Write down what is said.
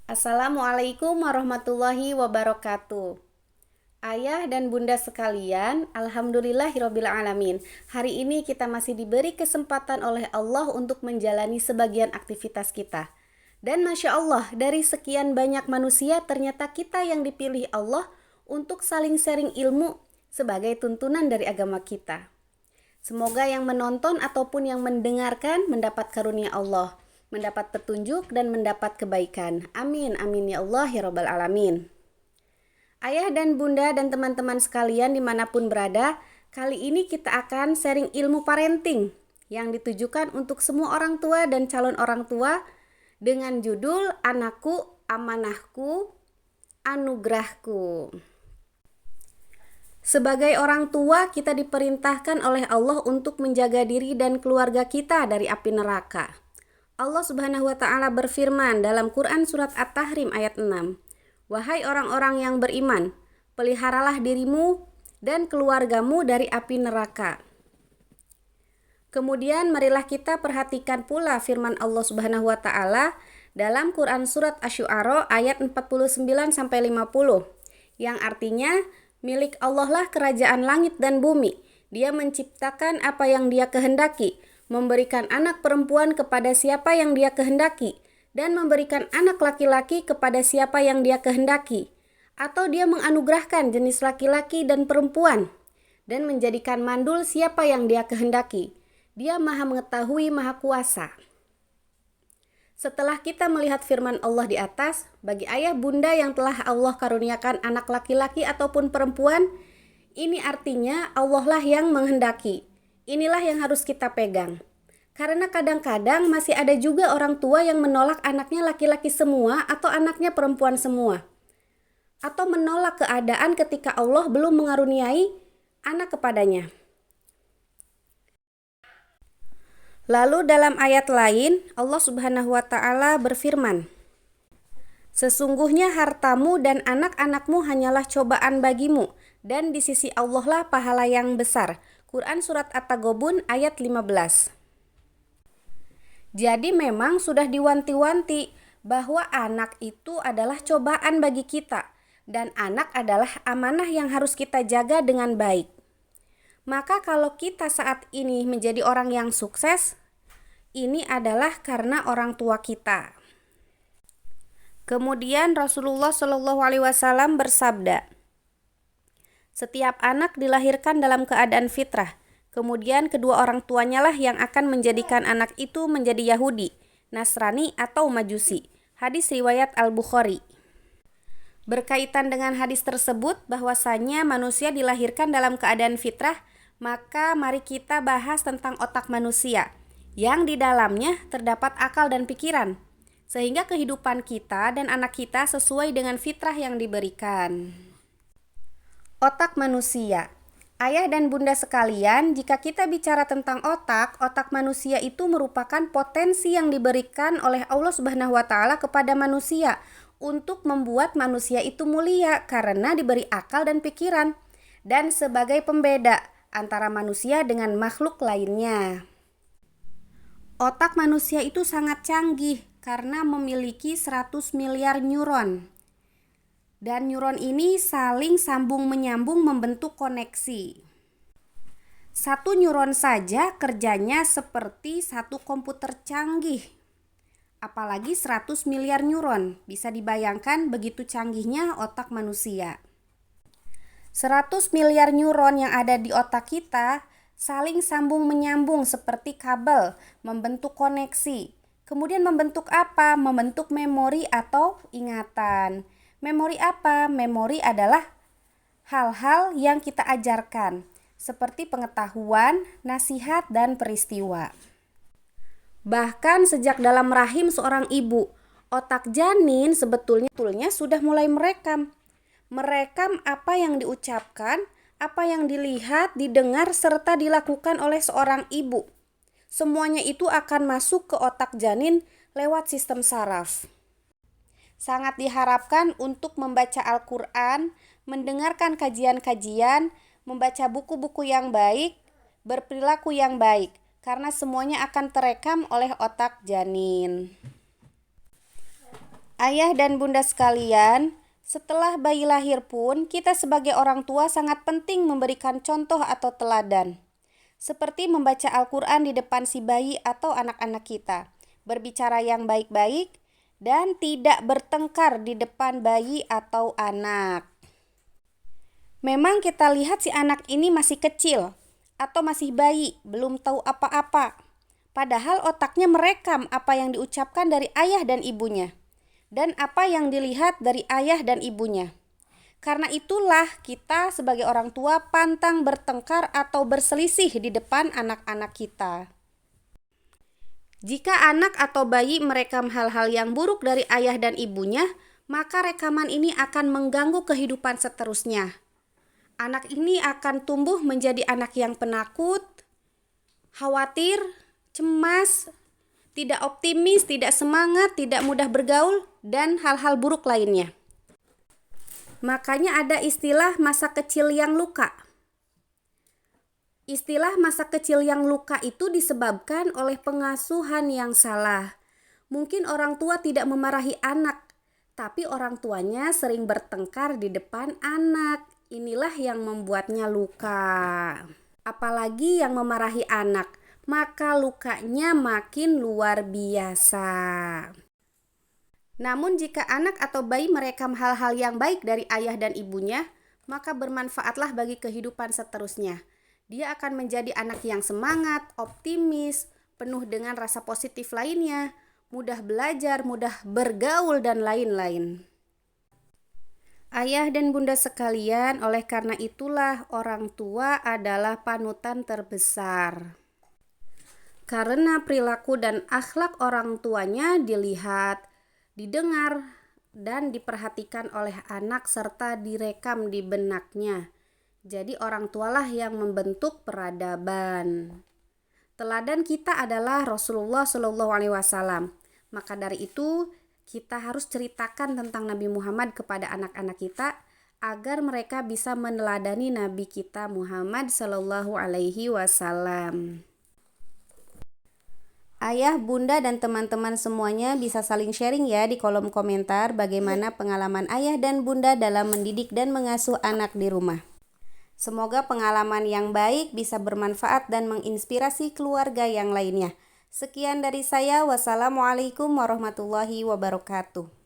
Assalamualaikum warahmatullahi wabarakatuh. Ayah dan bunda sekalian, alhamdulillahirabbil alamin. Hari ini kita masih diberi kesempatan oleh Allah untuk menjalani sebagian aktivitas kita. Dan Masya Allah, dari sekian banyak manusia ternyata kita yang dipilih Allah untuk saling sharing ilmu sebagai tuntunan dari agama kita. Semoga yang menonton ataupun yang mendengarkan mendapat karunia Allah, mendapat petunjuk dan mendapat kebaikan. Amin, amin ya Allah ya Rabbal Alamin. Ayah dan bunda dan teman-teman sekalian dimanapun berada, kali ini kita akan sharing ilmu parenting yang ditujukan untuk semua orang tua dan calon orang tua dengan judul Anakku, Amanahku, Anugerahku. Sebagai orang tua, kita diperintahkan oleh Allah untuk menjaga diri dan keluarga kita dari api neraka. Allah Subhanahu wa Ta'ala berfirman dalam Quran Surat At-Tahrim ayat 6, "Wahai orang-orang yang beriman, peliharalah dirimu dan keluargamu dari api neraka." Kemudian marilah kita perhatikan pula firman Allah Subhanahu wa Ta'ala dalam Quran Surat Asy-Syu'ara ayat 49-50, yang artinya, milik Allah lah kerajaan langit dan bumi. Dia menciptakan apa yang Dia kehendaki, memberikan anak perempuan kepada siapa yang Dia kehendaki, dan memberikan anak laki-laki kepada siapa yang Dia kehendaki. Atau Dia menganugerahkan jenis laki-laki dan perempuan, dan menjadikan mandul siapa yang Dia kehendaki. Dia Maha Mengetahui, Maha Kuasa. Setelah kita melihat firman Allah di atas, bagi ayah bunda yang telah Allah karuniakan anak laki-laki ataupun perempuan, ini artinya Allah lah yang menghendaki. Inilah yang harus kita pegang. Karena kadang-kadang masih ada juga orang tua yang menolak anaknya laki-laki semua atau anaknya perempuan semua. Atau menolak keadaan ketika Allah belum mengaruniai anak kepadanya. Lalu dalam ayat lain, Allah Subhanahu wa Ta'ala berfirman, "Sesungguhnya hartamu dan anak-anakmu hanyalah cobaan bagimu, dan di sisi Allah lah pahala yang besar." Quran Surat At-Taghabun ayat 15. Jadi memang sudah diwanti-wanti bahwa anak itu adalah cobaan bagi kita, dan anak adalah amanah yang harus kita jaga dengan baik. Maka kalau kita saat ini menjadi orang yang sukses, ini adalah karena orang tua kita. Kemudian Rasulullah Shallallahu Alaihi Wasallam bersabda, "Setiap anak dilahirkan dalam keadaan fitrah. Kemudian kedua orang tuanya lah yang akan menjadikan anak itu menjadi Yahudi, Nasrani atau Majusi." Hadis riwayat Al-Bukhari. Berkaitan dengan hadis tersebut bahwasanya manusia dilahirkan dalam keadaan fitrah, maka mari kita bahas tentang otak manusia, yang di dalamnya terdapat akal dan pikiran, sehingga kehidupan kita dan anak kita sesuai dengan fitrah yang diberikan. Otak manusia. Ayah dan bunda sekalian, jika kita bicara tentang otak, otak manusia itu merupakan potensi yang diberikan oleh Allah Subhanahu wa Ta'ala kepada manusia untuk membuat manusia itu mulia karena diberi akal dan pikiran, dan sebagai pembeda antara manusia dengan makhluk lainnya. Otak manusia itu sangat canggih karena memiliki 100 miliar neuron. Dan neuron ini saling sambung menyambung membentuk koneksi. Satu neuron saja kerjanya seperti satu komputer canggih. Apalagi 100 miliar neuron, bisa dibayangkan begitu canggihnya otak manusia. 100 miliar neuron yang ada di otak kita saling sambung menyambung seperti kabel, membentuk koneksi. Kemudian membentuk apa? Membentuk memori atau ingatan. Memori apa? Memori adalah hal-hal yang kita ajarkan, seperti pengetahuan, nasihat, dan peristiwa. Bahkan sejak dalam rahim seorang ibu, otak janin sebetulnya sudah mulai merekam apa yang diucapkan, apa yang dilihat, didengar, serta dilakukan oleh seorang ibu. Semuanya itu akan masuk ke otak janin lewat sistem saraf. Sangat diharapkan untuk membaca Al-Quran, mendengarkan kajian-kajian, membaca buku-buku yang baik, berperilaku yang baik, karena semuanya akan terekam oleh otak janin. Ayah dan bunda sekalian, setelah bayi lahir pun, kita sebagai orang tua sangat penting memberikan contoh atau teladan. Seperti membaca Al-Quran di depan si bayi atau anak-anak kita, berbicara yang baik-baik, dan tidak bertengkar di depan bayi atau anak. Memang kita lihat si anak ini masih kecil atau masih bayi, belum tahu apa-apa. Padahal otaknya merekam apa yang diucapkan dari ayah dan ibunya, dan apa yang dilihat dari ayah dan ibunya. Karena itulah kita sebagai orang tua pantang bertengkar atau berselisih di depan anak-anak kita. Jika anak atau bayi merekam hal-hal yang buruk dari ayah dan ibunya, maka rekaman ini akan mengganggu kehidupan seterusnya. Anak ini akan tumbuh menjadi anak yang penakut, khawatir, cemas, tidak optimis, tidak semangat, tidak mudah bergaul, dan hal-hal buruk lainnya. Makanya ada istilah masa kecil yang luka. Istilah masa kecil yang luka itu disebabkan oleh pengasuhan yang salah. Mungkin orang tua tidak memarahi anak, tapi orang tuanya sering bertengkar di depan anak. Inilah yang membuatnya luka. Apalagi yang memarahi anak, maka lukanya makin luar biasa. Namun jika anak atau bayi merekam hal-hal yang baik dari ayah dan ibunya, maka bermanfaatlah bagi kehidupan seterusnya. Dia akan menjadi anak yang semangat, optimis, penuh dengan rasa positif lainnya, mudah belajar, mudah bergaul, dan lain-lain. Ayah dan bunda sekalian, oleh karena itulah orang tua adalah panutan terbesar. Karena perilaku dan akhlak orang tuanya dilihat, didengar, dan diperhatikan oleh anak serta direkam di benaknya. Jadi orang tualah yang membentuk peradaban. Teladan kita adalah Rasulullah SAW. Maka dari itu kita harus ceritakan tentang Nabi Muhammad kepada anak-anak kita agar mereka bisa meneladani Nabi kita Muhammad SAW. Ayah, bunda, dan teman-teman semuanya bisa saling sharing ya di kolom komentar bagaimana pengalaman ayah dan bunda dalam mendidik dan mengasuh anak di rumah. Semoga pengalaman yang baik bisa bermanfaat dan menginspirasi keluarga yang lainnya. Sekian dari saya. Wassalamualaikum warahmatullahi wabarakatuh.